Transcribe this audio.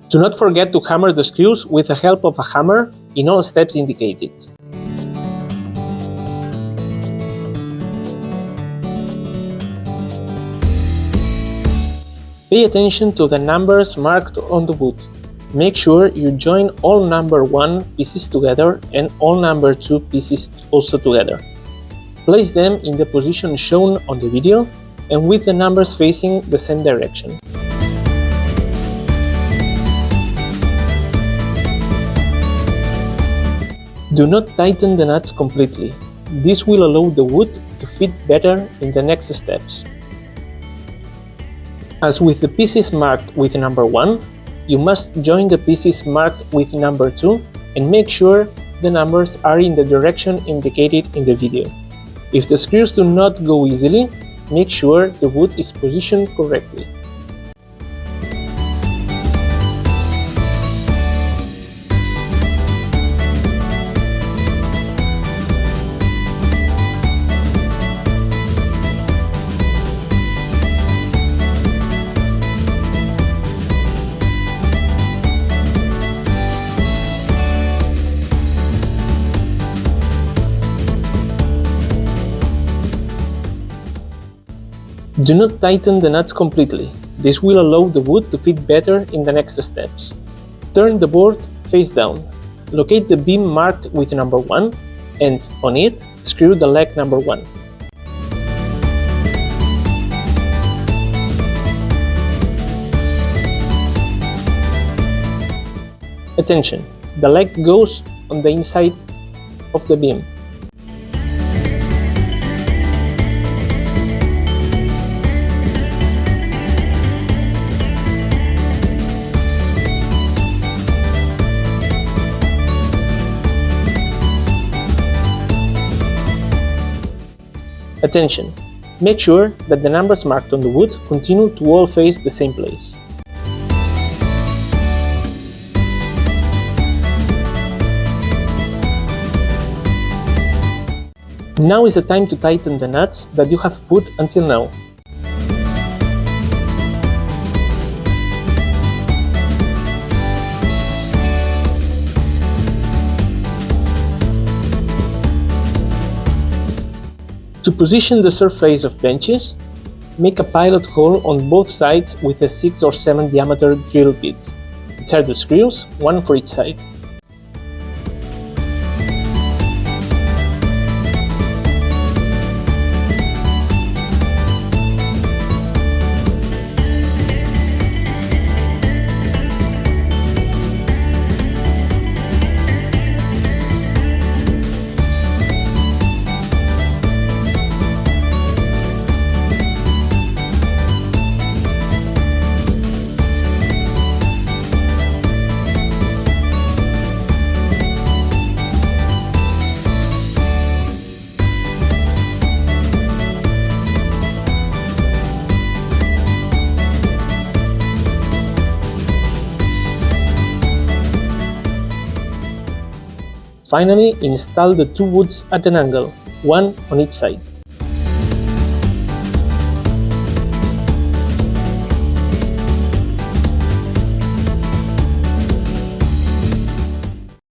Do not forget to hammer the screws with the help of a hammer in all steps indicated. Pay attention to the numbers marked on the wood. Make sure you join all number 1 pieces together and all number 2 pieces also together. Place them in the position shown on the video and with the numbers facing the same direction. Do not tighten the nuts completely. This will allow the wood to fit better in the next steps. As with the pieces marked with number 1, you must join the pieces marked with number 2 and make sure the numbers are in the direction indicated in the video. If the screws do not go easily, make sure the wood is positioned correctly. Do not tighten the nuts completely. This will allow the wood to fit better in the next steps. Turn the board face down. Locate the beam marked with number 1 and, on it, screw the leg number 1. Attention! The leg goes on the inside of the beam. Attention! Make sure that the numbers marked on the wood continue to all face the same place. Now is the time to tighten the nuts that you have put until now. To position the surface of benches, make a pilot hole on both sides with a 6 or 7 diameter drill bit. Insert the screws, one for each side. Finally, install the two woods at an angle, one on each side.